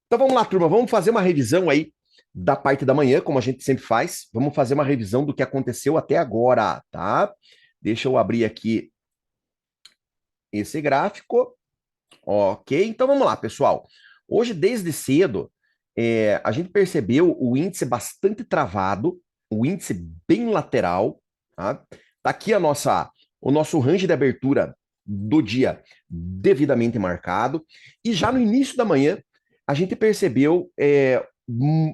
Então vamos lá, turma, vamos fazer uma revisão aí da parte da manhã, como a gente sempre faz. Vamos fazer uma revisão do que aconteceu até agora, tá? Deixa eu abrir aqui esse gráfico. Ok, então vamos lá, pessoal. Hoje, desde cedo, a gente percebeu o índice bastante travado, o índice bem lateral, tá? Tá aqui o nosso range de abertura do dia devidamente marcado. E já no início da manhã, a gente percebeu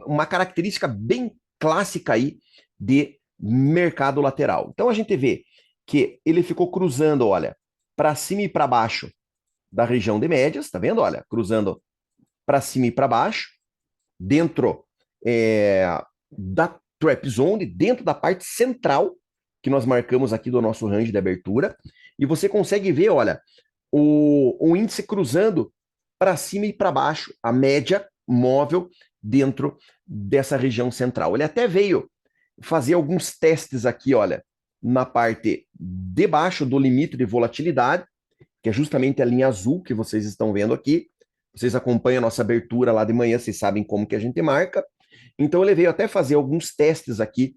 uma característica bem clássica aí de mercado lateral. Então a gente vê que ele ficou cruzando, olha, para cima e para baixo da região de médias, tá vendo? Olha, cruzando para cima e para baixo, dentro é, da trap zone, dentro da parte central que nós marcamos aqui do nosso range de abertura, e você consegue ver, olha, o índice cruzando para cima e para baixo, a média móvel dentro dessa região central. Ele até veio fazer alguns testes aqui, olha, na parte debaixo do limite de volatilidade, que é justamente a linha azul que vocês estão vendo aqui. Vocês acompanham a nossa abertura lá de manhã, vocês sabem como que a gente marca. Então ele veio até fazer alguns testes aqui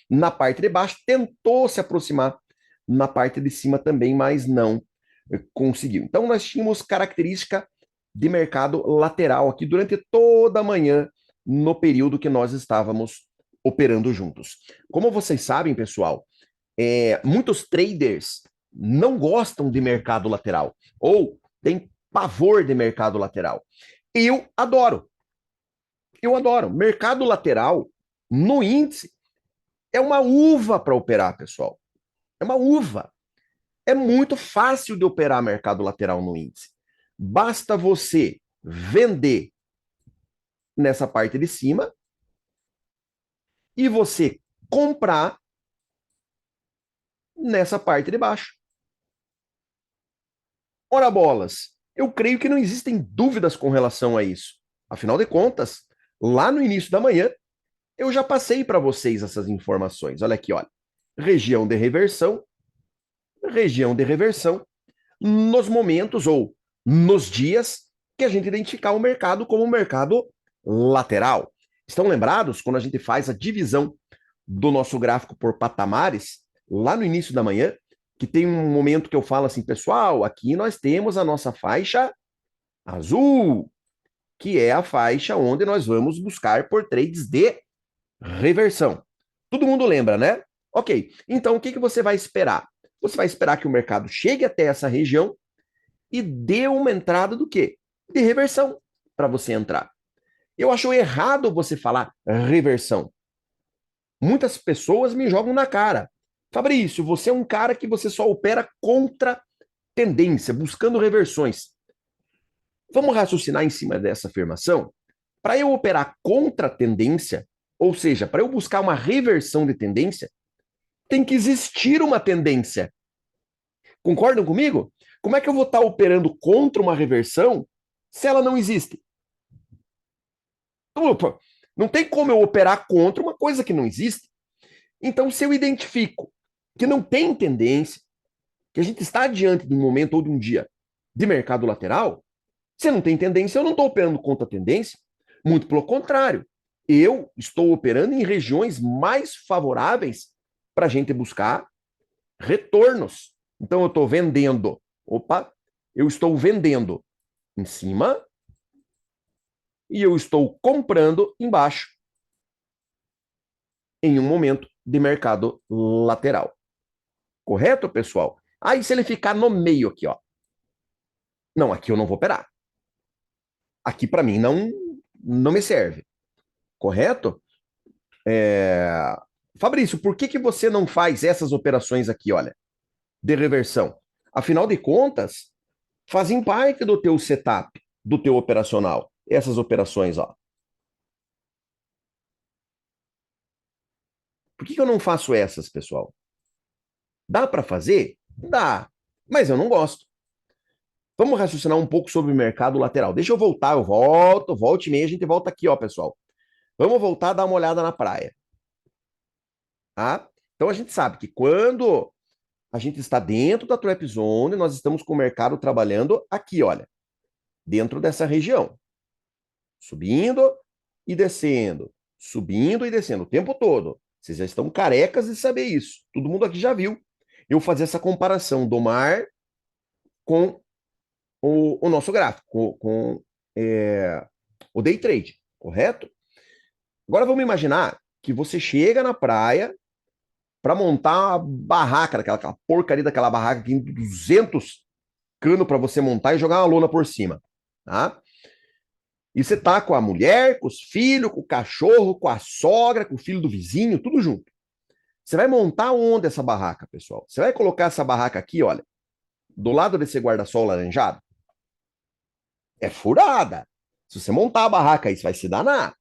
na parte de baixo, tentou se aproximar na parte de cima também, mas não conseguiu. Então nós tínhamos característica de mercado lateral aqui durante toda a manhã no período que nós estávamos operando juntos. Como vocês sabem, pessoal, muitos traders não gostam de mercado lateral ou têm pavor de mercado lateral. Eu adoro. Eu adoro. Mercado lateral no índice é uma uva para operar, pessoal. É uma uva. É muito fácil de operar mercado lateral no índice. Basta você vender nessa parte de cima e você comprar nessa parte de baixo. Ora bolas, eu creio que não existem dúvidas com relação a isso. Afinal de contas, lá no início da manhã, eu já passei para vocês essas informações. Olha aqui, olha. Região de reversão, nos momentos ou nos dias que a gente identificar o mercado como um mercado lateral. Estão lembrados quando a gente faz a divisão do nosso gráfico por patamares, lá no início da manhã, que tem um momento que eu falo assim, pessoal, aqui nós temos a nossa faixa azul, que é a faixa onde nós vamos buscar por trades de reversão. Todo mundo lembra, né? Ok, então o que, que você vai esperar? Você vai esperar que o mercado chegue até essa região e dê uma entrada do quê? De reversão para você entrar. Eu acho errado você falar reversão. Muitas pessoas me jogam na cara. Fabrício, você é um cara que você só opera contra tendência, buscando reversões. Vamos raciocinar em cima dessa afirmação? Para eu operar contra a tendência, ou seja, para eu buscar uma reversão de tendência, tem que existir uma tendência. Concordam comigo? Como é que eu vou estar operando contra uma reversão se ela não existe? Opa, não tem como eu operar contra uma coisa que não existe. Então, se eu identifico que não tem tendência, que a gente está diante de um momento ou de um dia de mercado lateral, se não tem tendência, eu não estou operando contra a tendência. Muito pelo contrário, eu estou operando em regiões mais favoráveis para a gente buscar retornos. Então, eu estou vendendo. Opa, eu estou vendendo em cima e eu estou comprando embaixo em um momento de mercado lateral. Correto, pessoal? Aí, se ele ficar no meio aqui, ó. Não, aqui eu não vou operar. Aqui, para mim, não me serve. Correto? É... Fabrício, por que, que você não faz essas operações aqui, olha, de reversão? Afinal de contas, fazem parte do teu setup, do teu operacional. Essas operações, ó. Por que, que eu não faço essas, pessoal? Dá para fazer? Dá, mas eu não gosto. Vamos raciocinar um pouco sobre o mercado lateral. Deixa eu voltar, eu volto, volte e meia, a gente volta aqui, ó, pessoal. Vamos voltar a dar uma olhada na praia, tá? Então a gente sabe que quando a gente está dentro da trap zone, nós estamos com o mercado trabalhando aqui, olha, dentro dessa região. subindo e descendo, subindo e descendo o tempo todo. Vocês já estão carecas de saber isso. Todo mundo aqui já viu eu fazer essa comparação do mar com o nosso gráfico, com o day trade, correto? Agora vamos imaginar que você chega na praia para montar uma barraca, aquela porcaria daquela barraca que tem 200 cano para você montar e jogar uma lona por cima, tá? E você tá com a mulher, com os filhos, com o cachorro, com a sogra, com o filho do vizinho, tudo junto. Você vai montar onde essa barraca, pessoal? Você vai colocar essa barraca aqui, olha, do lado desse guarda-sol laranjado? É furada. Se você montar a barraca aí, você vai se danar.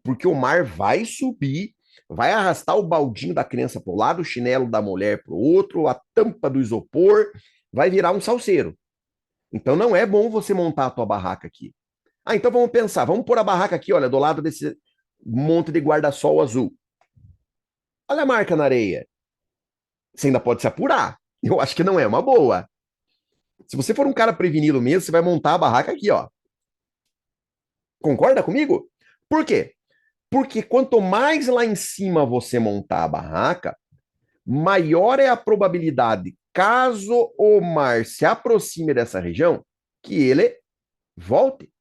Porque o mar vai subir, vai arrastar o baldinho da criança para o lado, o chinelo da mulher para o outro, a tampa do isopor, vai virar um salseiro. Então não é bom você montar a tua barraca aqui. Ah, então vamos pensar, vamos pôr a barraca aqui, olha, do lado desse monte de guarda-sol azul. Olha a marca na areia. Você ainda pode se apurar. Eu acho que não é uma boa. Se você for um cara prevenido mesmo, você vai montar a barraca aqui, ó. Concorda comigo? Por quê? Porque quanto mais lá em cima você montar a barraca, maior é a probabilidade, caso o mar se aproxime dessa região, que ele volte,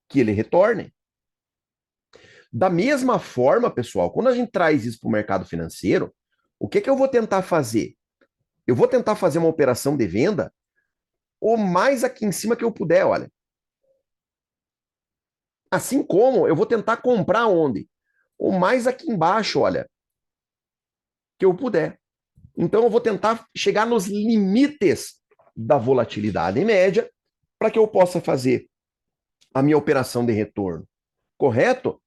que ele retorne. Da mesma forma, pessoal, quando a gente traz isso para o mercado financeiro, o que eu vou tentar fazer? Eu vou tentar fazer uma operação de venda o mais aqui em cima que eu puder, olha. Assim como eu vou tentar comprar onde? O mais aqui embaixo, olha, que eu puder. Então eu vou tentar chegar nos limites da volatilidade média para que eu possa fazer a minha operação de retorno. Correto?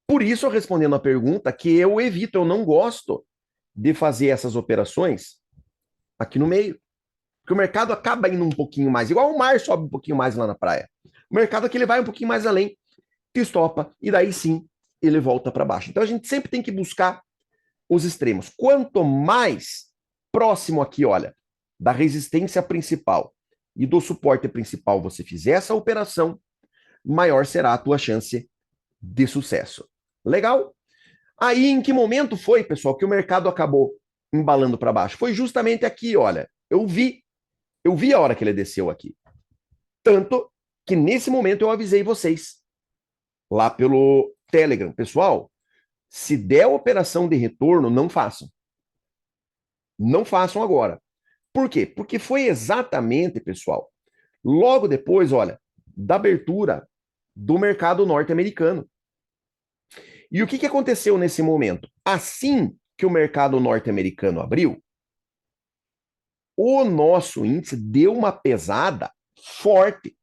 Por isso, respondendo a pergunta, que eu evito, eu não gosto de fazer essas operações aqui no meio. Porque o mercado acaba indo um pouquinho mais, igual o mar sobe um pouquinho mais lá na praia. O mercado aqui ele vai um pouquinho mais além, te estopa, e daí sim ele volta para baixo. Então a gente sempre tem que buscar os extremos. Quanto mais próximo aqui, olha, da resistência principal e do suporte principal você fizer essa operação, maior será a tua chance de sucesso. Legal? Aí em que momento foi, pessoal, que o mercado acabou embalando para baixo? Foi justamente aqui, olha. Eu vi a hora que ele desceu aqui. Tanto que nesse momento eu avisei vocês lá pelo Telegram. Pessoal, se der operação de retorno, não façam. Não façam agora. Por quê? Porque foi exatamente, pessoal, logo depois, olha, da abertura do mercado norte-americano. E o que aconteceu nesse momento? Assim que o mercado norte-americano abriu, o nosso índice deu uma pesada forte.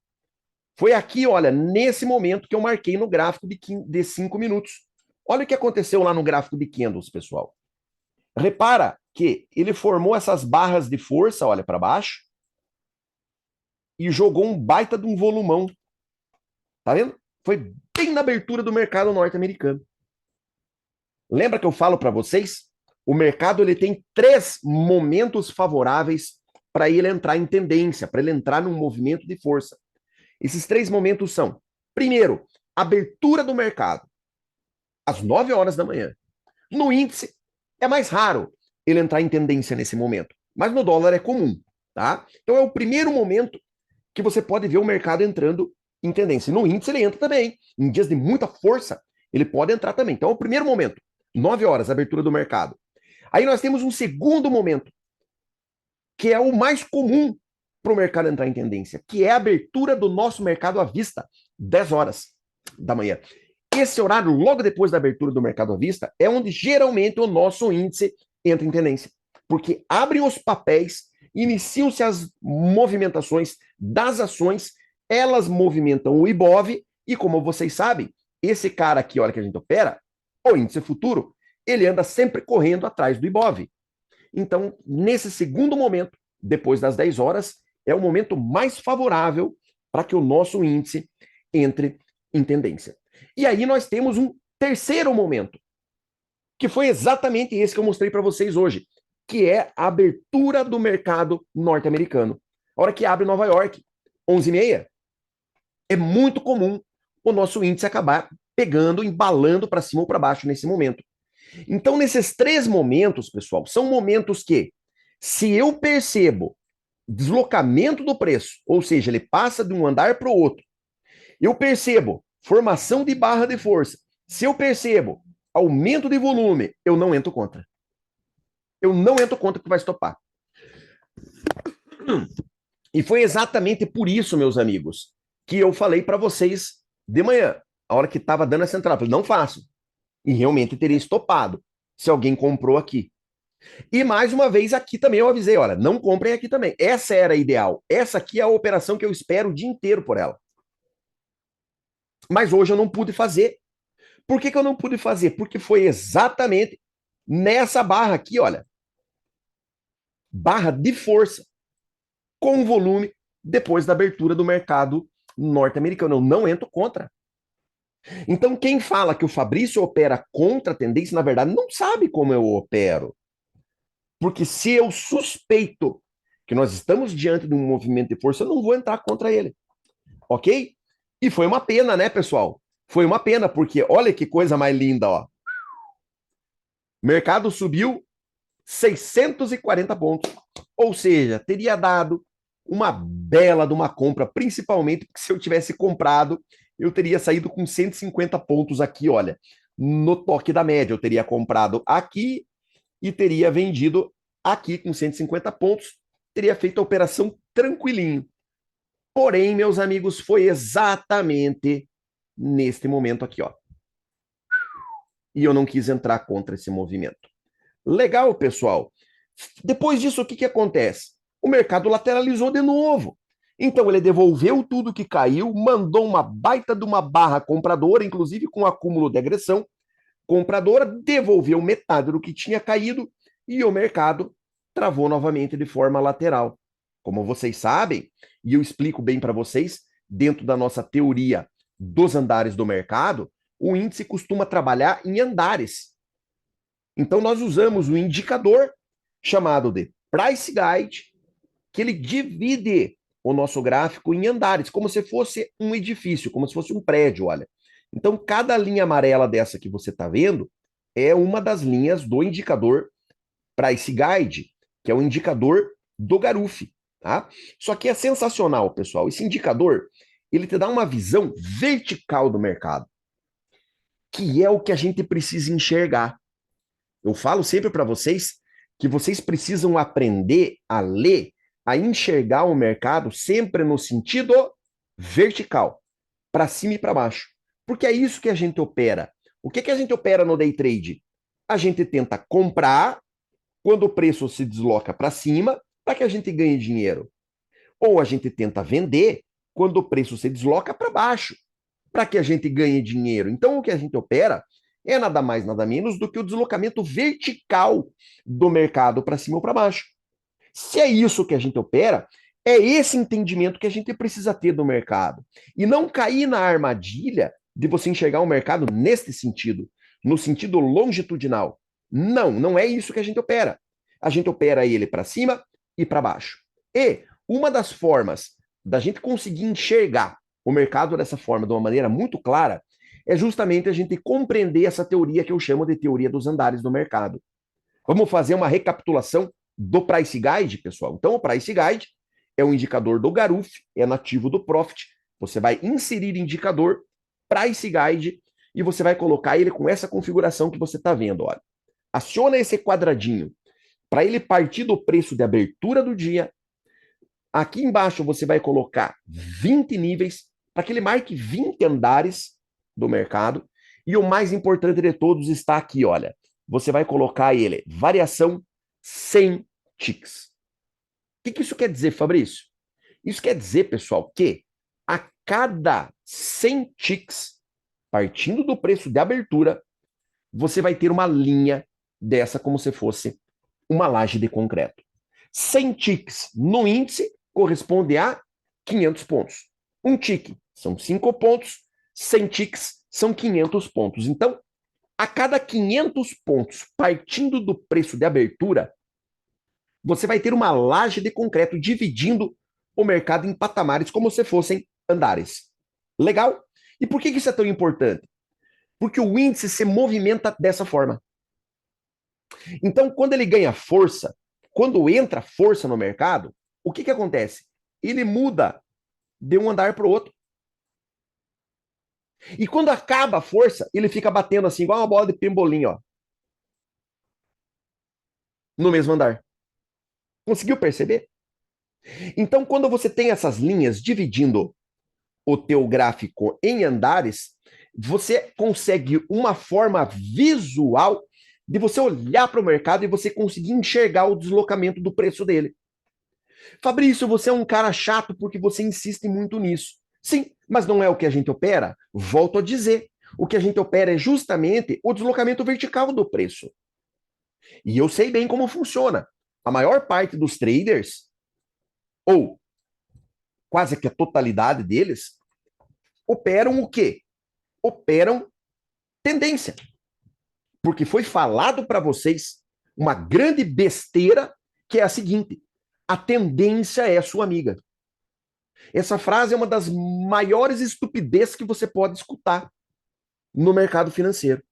Foi aqui, olha, nesse momento que eu marquei no gráfico de 5 minutos. Olha o que aconteceu lá no gráfico de candles, pessoal. Repara que ele formou essas barras de força, olha, para baixo, e jogou um baita de um volumão. Tá vendo? Foi bem na abertura do mercado norte-americano. Lembra que eu falo para vocês? O mercado ele tem 3 momentos favoráveis para ele entrar em tendência, para ele entrar num movimento de força. Esses 3 momentos são: primeiro, abertura do mercado, às 9 horas da manhã. No índice, é mais raro ele entrar em tendência nesse momento, mas no dólar é comum, tá? Então é o primeiro momento que você pode ver o mercado entrando em tendência. No índice ele entra também. Em dias de muita força, ele pode entrar também. Então é o primeiro momento, 9 horas, abertura do mercado. Aí nós temos um segundo momento, que é o mais comum para o mercado entrar em tendência, que é a abertura do nosso mercado à vista, 10 horas da manhã. Esse horário, logo depois da abertura do mercado à vista, é onde geralmente o nosso índice entra em tendência, porque abrem os papéis, iniciam-se as movimentações das ações, elas movimentam o Ibov, e como vocês sabem, esse cara aqui, olha que a gente opera, o índice futuro, ele anda sempre correndo atrás do Ibov. Então, nesse segundo momento, depois das 10 horas, é o momento mais favorável para que o nosso índice entre em tendência. E aí nós temos um terceiro momento, que foi exatamente esse que eu mostrei para vocês hoje, que é a abertura do mercado norte-americano. A hora que abre Nova York, 11h30, é muito comum o nosso índice acabar pegando, embalando para cima ou para baixo nesse momento. Então, nesses três momentos, pessoal, são momentos que, se eu percebo deslocamento do preço, ou seja, ele passa de um andar para o outro, eu percebo formação de barra de força, se eu percebo aumento de volume, eu não entro contra. Eu não entro contra que vai estopar. E foi exatamente por isso, meus amigos, que eu falei para vocês de manhã, a hora que estava dando essa entrada. Eu falei, não faço. E realmente teria estopado se alguém comprou aqui. E mais uma vez aqui também eu avisei, olha, não comprem aqui também. Essa era a ideal. Essa aqui é a operação que eu espero o dia inteiro por ela. Mas hoje eu não pude fazer. Por que eu não pude fazer? Porque foi exatamente nessa barra aqui, olha. Barra de força com volume depois da abertura do mercado norte-americano. Eu não entro contra. Então, quem fala que o Fabrício opera contra a tendência, na verdade, não sabe como eu opero. Porque se eu suspeito que nós estamos diante de um movimento de força, eu não vou entrar contra ele. Ok? E foi uma pena, né, pessoal? Foi uma pena, porque olha que coisa mais linda, ó. O mercado subiu 640 pontos. Ou seja, teria dado uma bela de uma compra, principalmente porque se eu tivesse comprado, eu teria saído com 150 pontos aqui, olha, no toque da média. Eu teria comprado aqui e teria vendido aqui com 150 pontos, teria feito a operação tranquilinho. Porém, meus amigos, foi exatamente neste momento aqui, ó. E eu não quis entrar contra esse movimento. Legal, pessoal. Depois disso, o que acontece? O mercado lateralizou de novo. Então ele devolveu tudo que caiu, mandou uma baita de uma barra compradora, inclusive com acúmulo de agressão compradora, devolveu metade do que tinha caído e o mercado travou novamente de forma lateral. Como vocês sabem, e eu explico bem para vocês, dentro da nossa teoria dos andares do mercado, o índice costuma trabalhar em andares. Então nós usamos um indicador chamado de Price Guide, que ele divide o nosso gráfico em andares, como se fosse um edifício, como se fosse um prédio, olha. Então, cada linha amarela dessa que você está vendo é uma das linhas do indicador Price Guide, que é o indicador do Garufi, tá? Só que é sensacional, pessoal. Esse indicador, ele te dá uma visão vertical do mercado, que é o que a gente precisa enxergar. Eu falo sempre para vocês que vocês precisam aprender a ler, a enxergar o mercado sempre no sentido vertical, para cima e para baixo. Porque é isso que a gente opera. O que a gente opera no day trade? A gente tenta comprar quando o preço se desloca para cima, para que a gente ganhe dinheiro. Ou a gente tenta vender quando o preço se desloca para baixo, para que a gente ganhe dinheiro. Então, o que a gente opera é nada mais, nada menos do que o deslocamento vertical do mercado para cima ou para baixo. Se é isso que a gente opera, é esse entendimento que a gente precisa ter do mercado. E não cair na armadilha de você enxergar o mercado neste sentido, no sentido longitudinal. Não, não é isso que a gente opera. A gente opera ele para cima e para baixo. E uma das formas da gente conseguir enxergar o mercado dessa forma, de uma maneira muito clara, é justamente a gente compreender essa teoria que eu chamo de teoria dos andares do mercado. Vamos fazer uma recapitulação do Price Guide, pessoal. Então, o Price Guide é um indicador do Garuf, é nativo do Profit. Você vai inserir indicador Price Guide e você vai colocar ele com essa configuração que você está vendo. Olha. Aciona esse quadradinho para ele partir do preço de abertura do dia. Aqui embaixo você vai colocar 20 níveis para que ele marque 20 andares do mercado. E o mais importante de todos está aqui, olha. Você vai colocar ele, variação 100 ticks. O que isso quer dizer, Fabrício? Isso quer dizer, pessoal, que a cada 100 ticks, partindo do preço de abertura, você vai ter uma linha dessa como se fosse uma laje de concreto. 100 ticks no índice corresponde a 500 pontos. Um tique são 5 pontos, 100 ticks são 500 pontos. Então, a cada 500 pontos, partindo do preço de abertura, você vai ter uma laje de concreto dividindo o mercado em patamares como se fossem andares. Legal? E por que isso é tão importante? Porque o índice se movimenta dessa forma. Então, quando ele ganha força, quando entra força no mercado, o que acontece? Ele muda de um andar para o outro. E quando acaba a força, ele fica batendo assim, igual uma bola de pembolim, ó, no mesmo andar. Conseguiu perceber? Então, quando você tem essas linhas dividindo o teu gráfico em andares, você consegue uma forma visual de você olhar para o mercado e você conseguir enxergar o deslocamento do preço dele. Fabrício, você é um cara chato porque você insiste muito nisso. Sim, mas não é o que a gente opera? Volto a dizer. O que a gente opera é justamente o deslocamento vertical do preço. E eu sei bem como funciona. A maior parte dos traders, ou quase que a totalidade deles, operam o quê? Operam tendência. Porque foi falado para vocês uma grande besteira que é a seguinte: a tendência é sua amiga. Essa frase é uma das maiores estupidez que você pode escutar no mercado financeiro.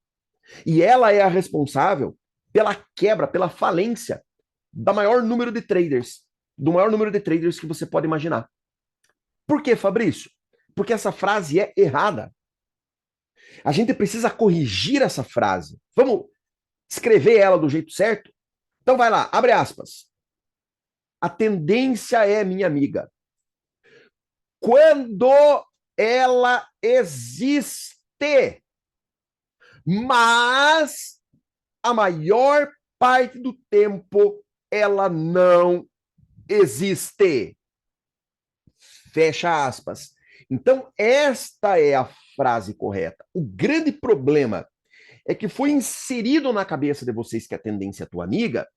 E ela é a responsável pela quebra, pela falência da maior número de traders, do maior número de traders que você pode imaginar. Por quê, Fabrício? Porque essa frase é errada. A gente precisa corrigir essa frase. Vamos escrever ela do jeito certo? Então vai lá, abre aspas. A tendência é minha amiga. Quando ela existe, mas a maior parte do tempo ela não existe. Fecha aspas. Então, esta é a frase correta. O grande problema é que foi inserido na cabeça de vocês que a tendência é tua amiga.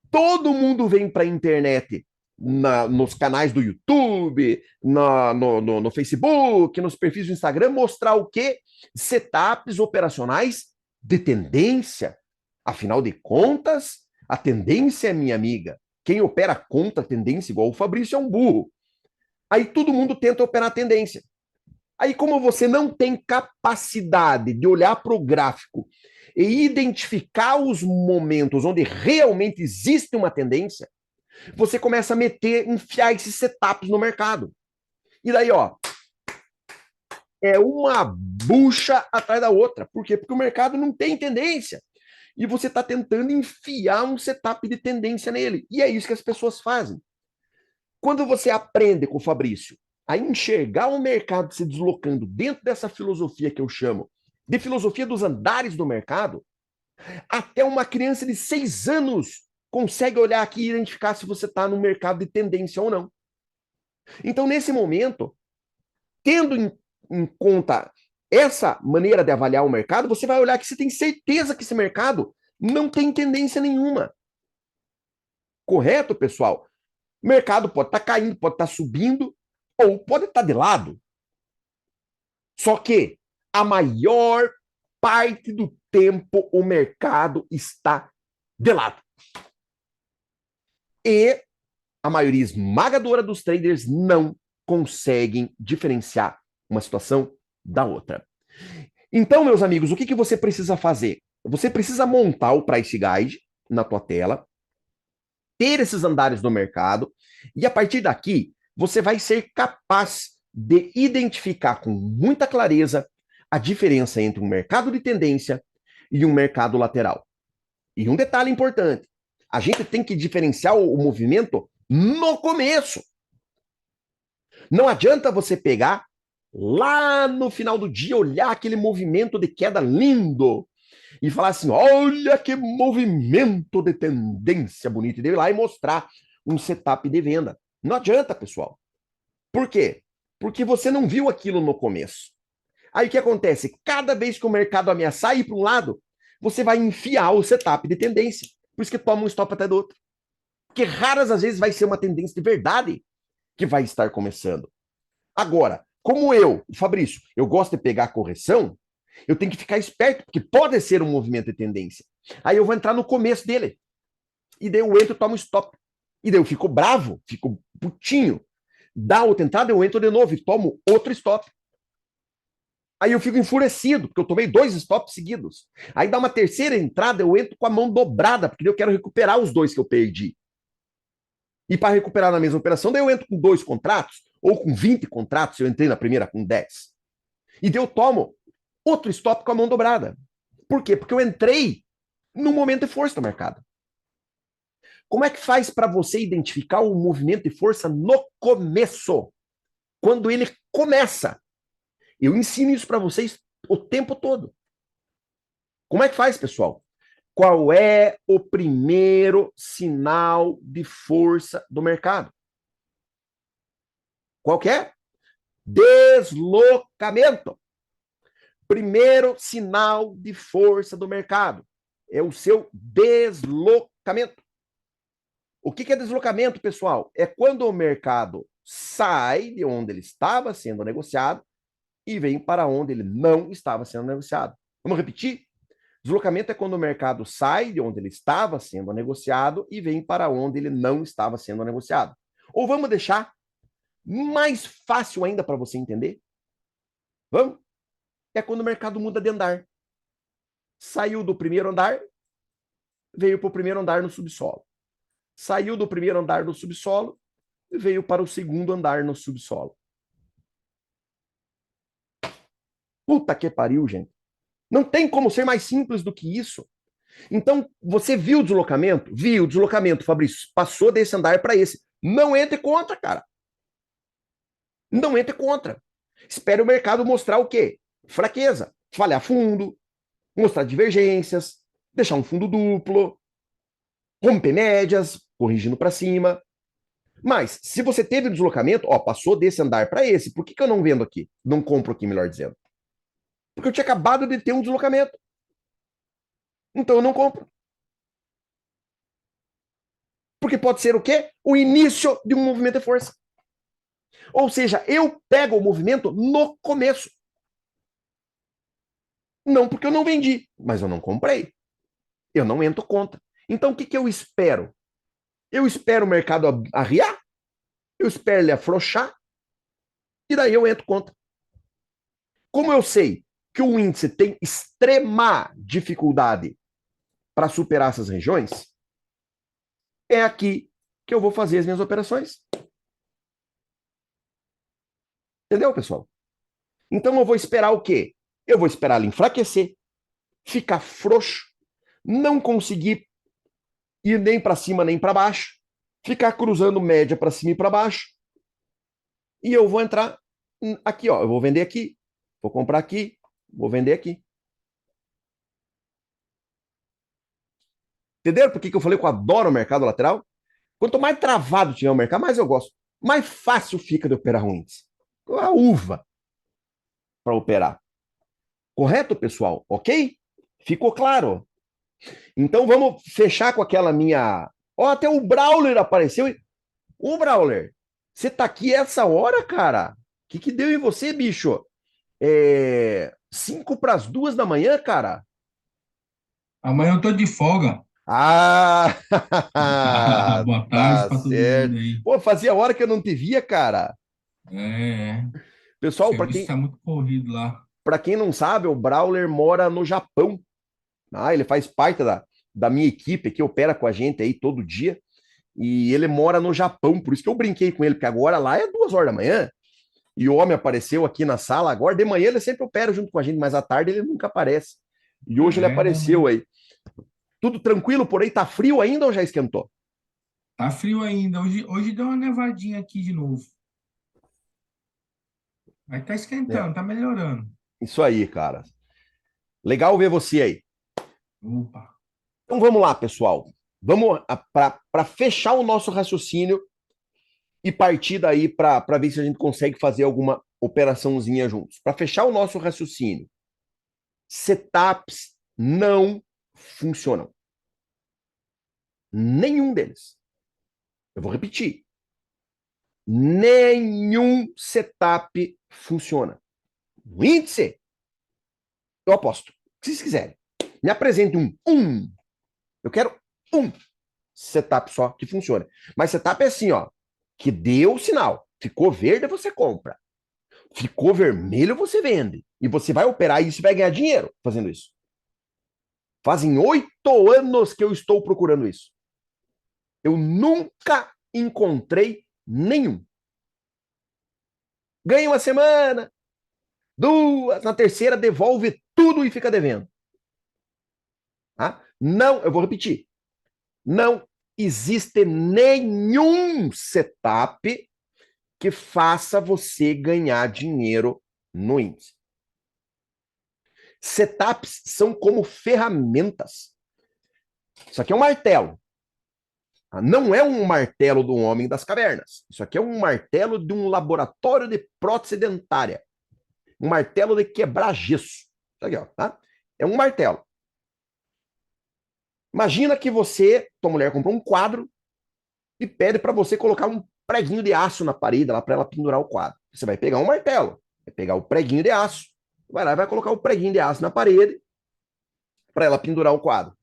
Todo mundo vem para a internet, nos canais do YouTube, no Facebook, nos perfis do Instagram, mostrar o quê? Setups operacionais de tendência. Afinal de contas, a tendência é minha amiga. Quem opera contra a tendência, igual o Fabrício, é um burro. Aí todo mundo tenta operar a tendência. Aí, como você não tem capacidade de olhar para o gráfico e identificar os momentos onde realmente existe uma tendência, você começa a enfiar esses setups no mercado. E daí, ó, é uma bucha atrás da outra. Por quê? Porque o mercado não tem tendência. E você está tentando enfiar um setup de tendência nele. E é isso que as pessoas fazem. Quando você aprende com o Fabrício a enxergar o mercado se deslocando dentro dessa filosofia que eu chamo de filosofia dos andares do mercado, até uma criança de 6 anos consegue olhar aqui e identificar se você está no mercado de tendência ou não. Então, nesse momento, tendo em conta essa maneira de avaliar o mercado, você vai olhar que você tem certeza que esse mercado não tem tendência nenhuma. Correto, pessoal? O mercado pode estar caindo, pode estar subindo, ou pode estar de lado. Só que a maior parte do tempo o mercado está de lado. E a maioria esmagadora dos traders não conseguem diferenciar uma situação da outra. Então, meus amigos, o que você precisa fazer? Você precisa montar o Price Guide na tua tela, ter esses andares no mercado, e a partir daqui, você vai ser capaz de identificar com muita clareza a diferença entre um mercado de tendência e um mercado lateral. E um detalhe importante, a gente tem que diferenciar o movimento no começo. Não adianta você pegar lá no final do dia, olhar aquele movimento de queda lindo e falar assim: olha que movimento de tendência bonito, e ir lá e mostrar um setup de venda. Não adianta, pessoal. Por quê? Porque você não viu aquilo no começo. Aí o que acontece? Cada vez que o mercado ameaçar ir para um lado, você vai enfiar o setup de tendência. Por isso que toma um stop até do outro. Porque raras as vezes vai ser uma tendência de verdade que vai estar começando. Agora, como eu, Fabrício, eu gosto de pegar a correção, eu tenho que ficar esperto, porque pode ser um movimento de tendência. Aí eu vou entrar no começo dele. E daí eu entro e tomo stop. E daí eu fico bravo, fico putinho. Dá outra entrada, eu entro de novo e tomo outro stop. Aí eu fico enfurecido, porque eu tomei 2 stops seguidos. Aí dá uma terceira entrada, eu entro com a mão dobrada, porque eu quero recuperar os 2 que eu perdi. E para recuperar na mesma operação, daí eu entro com 2 contratos, ou com 20 contratos, eu entrei na primeira com 10. E daí eu tomo outro stop com a mão dobrada. Por quê? Porque eu entrei no momento de força do mercado. Como é que faz para você identificar o movimento de força no começo? Quando ele começa. Eu ensino isso para vocês o tempo todo. Como é que faz, pessoal? Qual é o primeiro sinal de força do mercado? Qual que é? Deslocamento. Primeiro sinal de força do mercado é o seu deslocamento. O que é deslocamento, pessoal? É quando o mercado sai de onde ele estava sendo negociado e vem para onde ele não estava sendo negociado. Vamos repetir? Deslocamento é quando o mercado sai de onde ele estava sendo negociado e vem para onde ele não estava sendo negociado. Ou vamos deixar mais fácil ainda para você entender? Vamos? É quando o mercado muda de andar. Saiu do primeiro andar, veio para o primeiro andar no subsolo. Saiu do primeiro andar do subsolo e veio para o segundo andar no subsolo. Puta que pariu, gente. Não tem como ser mais simples do que isso. Então, você viu o deslocamento? Viu o deslocamento, Fabrício. Passou desse andar para esse. Não entre contra, cara. Não entre contra. Espere o mercado mostrar o quê? Fraqueza. Falhar fundo, mostrar divergências, deixar um fundo duplo, romper médias, corrigindo para cima. Mas, se você teve o deslocamento, ó, passou desse andar para esse, por que eu não vendo aqui? Não compro aqui, melhor dizendo. Porque eu tinha acabado de ter um deslocamento. Então eu não compro. Porque pode ser o quê? O início de um movimento de força. Ou seja, eu pego o movimento no começo. Não porque eu não vendi, mas eu não comprei. Eu não entro contra. Então o que eu espero? Eu espero o mercado arriar, eu espero ele afrouxar, e daí eu entro contra. Como eu sei que o índice tem extrema dificuldade para superar essas regiões, é aqui que eu vou fazer as minhas operações. Entendeu, pessoal? Então eu vou esperar o quê? Eu vou esperar ele enfraquecer, ficar frouxo, não conseguir ir nem para cima nem para baixo, ficar cruzando média para cima e para baixo, e eu vou entrar aqui, ó, eu vou vender aqui, vou comprar aqui, vou vender aqui. Entenderam por que eu falei que eu adoro o mercado lateral? Quanto mais travado tiver o mercado, mais eu gosto. Mais fácil fica de operar um índice. A uva para operar. Correto, pessoal? Ok? Ficou claro? Então vamos fechar com aquela minha. Ó, até o Brawler apareceu. Ô, Brawler, você tá aqui essa hora, cara? O que deu em você, bicho? 5 para as 2 da manhã, cara? Amanhã eu tô de folga. Ah, Boa tarde tá para todo mundo certo. aí. Pô, fazia hora que eu não te via, cara. O Pessoal, serviço está muito corrido lá. para quem não sabe, o Brawler mora no Japão. Ah, ele faz parte da minha equipe que opera com a gente aí todo dia. E ele mora no Japão, por isso que eu brinquei com ele, porque agora lá é 2 horas da manhã. E o homem apareceu aqui na sala agora. De manhã ele sempre opera junto com a gente, mas à tarde ele nunca aparece. E hoje ele Bom, apareceu né? aí. Tudo tranquilo por aí? Tá frio ainda ou já esquentou? Tá frio ainda. Hoje deu uma nevadinha aqui de novo. Mas tá É, esquentando, tá melhorando. isso aí, cara. Legal ver você aí. Opa. Então vamos lá, pessoal. Vamos para fechar o nosso raciocínio e partir daí para ver se a gente consegue fazer alguma operaçãozinha juntos. Para fechar o nosso raciocínio, setups não funcionam. Nenhum deles. Eu vou repetir. Nenhum setup funciona. No índice, eu aposto. Se vocês quiserem, me apresente um. Eu quero um setup só que funcione. Mas setup é assim, ó, que deu o sinal. Ficou verde, você compra. Ficou vermelho, você vende. E você vai operar isso e vai ganhar dinheiro fazendo isso. Fazem 8 anos que eu estou procurando isso. Eu nunca encontrei nenhum. Ganha uma semana, duas, na terceira devolve tudo e fica devendo. Tá? Não, eu vou repetir. Não existe nenhum setup que faça você ganhar dinheiro no índice. Setups são como ferramentas. Isso aqui é um martelo. Não é um martelo do homem das cavernas. Isso aqui é um martelo de um laboratório de prótese dentária. Um martelo de quebrar gesso. Isso aqui, ó, tá? É um martelo. Imagina que você, tua mulher, comprou um quadro e pede para você colocar um preguinho de aço na parede lá para ela pendurar o quadro. Você vai pegar um martelo, vai pegar o preguinho de aço, vai lá e vai colocar o preguinho de aço na parede para ela pendurar o quadro.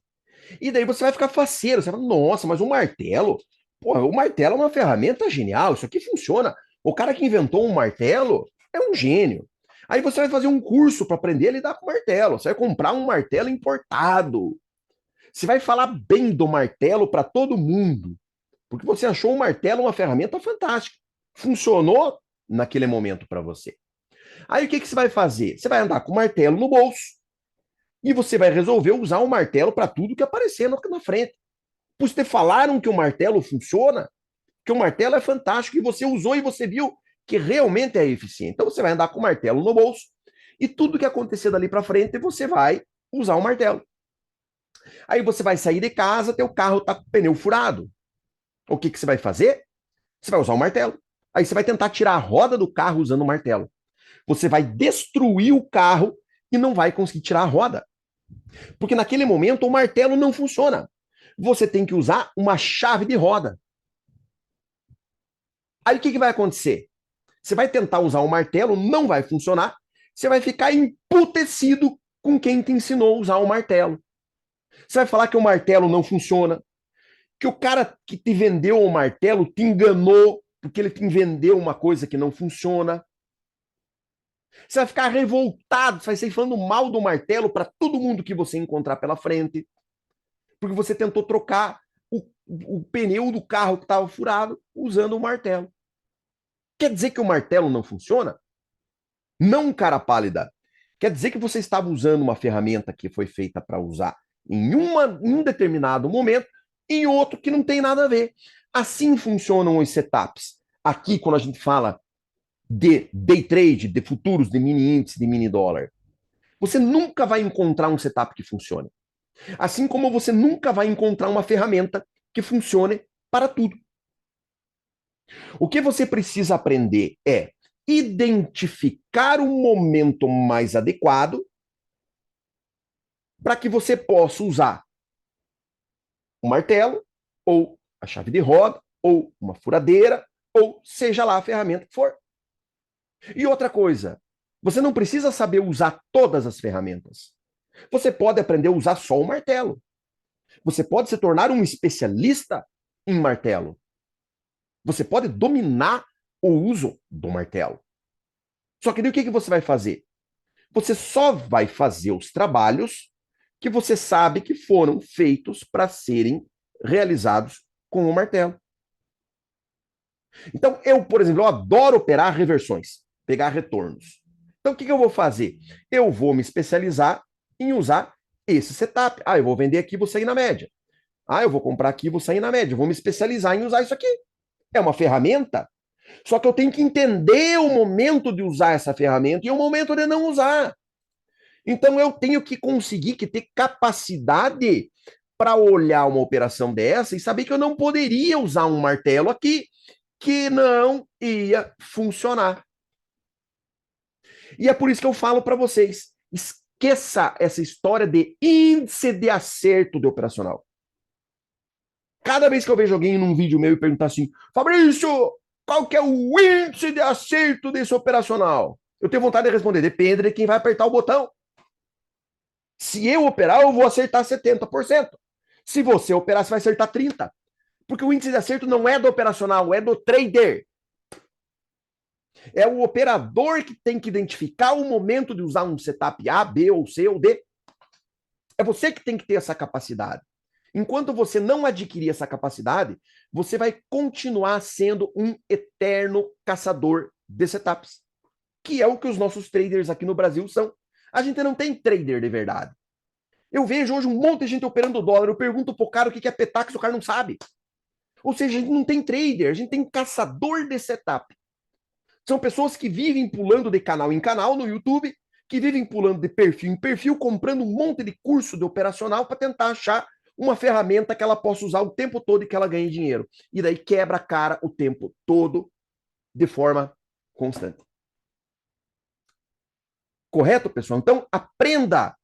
E daí você vai ficar faceiro, você vai falar, nossa, mas um martelo? Porra, o martelo é uma ferramenta genial, isso aqui funciona. O cara que inventou um martelo é um gênio. Aí você vai fazer um curso para aprender a lidar com martelo. Você vai comprar um martelo importado. Você vai falar bem do martelo para todo mundo. Porque você achou o martelo uma ferramenta fantástica. Funcionou naquele momento para você. Aí o que, que você vai fazer? Você vai andar com o martelo no bolso e você vai resolver usar o martelo para tudo que aparecer na frente. Por te falaram que o martelo funciona, que o martelo é fantástico e você usou e você viu que realmente é eficiente. Então você vai andar com o martelo no bolso e tudo que acontecer dali para frente você vai usar o martelo. Aí você vai sair de casa, teu carro tá com o pneu furado. O que, que você vai fazer? Você vai usar o martelo. Aí você vai tentar tirar a roda do carro usando o martelo. Você vai destruir o carro e não vai conseguir tirar a roda. Porque naquele momento o martelo não funciona. Você tem que usar uma chave de roda. Aí o que, que vai acontecer? Você vai tentar usar o martelo, não vai funcionar. Você vai ficar emputecido com quem te ensinou a usar o martelo. Você vai falar que o martelo não funciona, que o cara que te vendeu o martelo te enganou porque ele te vendeu uma coisa que não funciona. Você vai ficar revoltado, você vai sair falando mal do martelo para todo mundo que você encontrar pela frente, porque você tentou trocar o pneu do carro que estava furado usando o martelo. Quer dizer que o martelo não funciona? Não, cara pálida. Quer dizer que você estava usando uma ferramenta que foi feita para usar em um determinado momento e em outro que não tem nada a ver. Assim funcionam os setups. Aqui, quando a gente fala de day trade, de futuros, de mini índice, de mini dólar, você nunca vai encontrar um setup que funcione. Assim como você nunca vai encontrar uma ferramenta que funcione para tudo. O que você precisa aprender é identificar o momento mais adequado para que você possa usar o martelo, ou a chave de roda, ou uma furadeira, ou seja lá a ferramenta que for. E outra coisa, você não precisa saber usar todas as ferramentas. Você pode aprender a usar só o martelo. Você pode se tornar um especialista em martelo. Você pode dominar o uso do martelo. Só que daí o que você vai fazer? Você só vai fazer os trabalhos que você sabe que foram feitos para serem realizados com o martelo. Então, eu, por exemplo, eu adoro operar reversões, pegar retornos. Então, o que eu vou fazer? Eu vou me especializar em usar esse setup. Ah, eu vou vender aqui, vou sair na média. Ah, eu vou comprar aqui, vou sair na média. Eu vou me especializar em usar isso aqui. É uma ferramenta. Só que eu tenho que entender o momento de usar essa ferramenta e o momento de não usar. Então eu tenho que conseguir que ter capacidade para olhar uma operação dessa e saber que eu não poderia usar um martelo aqui que não ia funcionar. E é por isso que eu falo para vocês, esqueça essa história de índice de acerto de operacional. Cada vez que eu vejo alguém num vídeo meu e perguntar assim, Fabrício, qual que é o índice de acerto desse operacional? Eu tenho vontade de responder, depende de quem vai apertar o botão. Se eu operar, eu vou acertar 70%. Se você operar, você vai acertar 30%. Porque o índice de acerto não é do operacional, é do trader. É o operador que tem que identificar o momento de usar um setup A, B ou C ou D. É você que tem que ter essa capacidade. Enquanto você não adquirir essa capacidade, você vai continuar sendo um eterno caçador de setups, que é o que os nossos traders aqui no Brasil são. A gente não tem trader de verdade. Eu vejo hoje um monte de gente operando dólar. Eu pergunto pro cara o que é Petax, o cara não sabe. Ou seja, a gente não tem trader, a gente tem caçador de setup. São pessoas que vivem pulando de canal em canal no YouTube, que vivem pulando de perfil em perfil, comprando um monte de curso de operacional para tentar achar uma ferramenta que ela possa usar o tempo todo e que ela ganhe dinheiro. E daí quebra a cara o tempo todo de forma constante. Correto, pessoal? Então, aprenda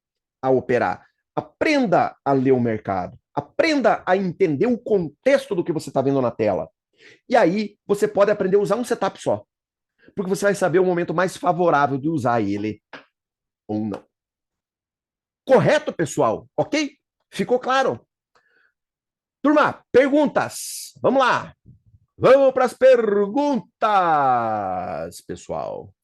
a operar. Aprenda a ler o mercado. Aprenda a entender o contexto do que você está vendo na tela. E aí, você pode aprender a usar um setup só. Porque você vai saber o momento mais favorável de usar ele ou não. Correto, pessoal? Ok? Ficou claro? Turma, perguntas. Vamos lá. Vamos para as perguntas, pessoal.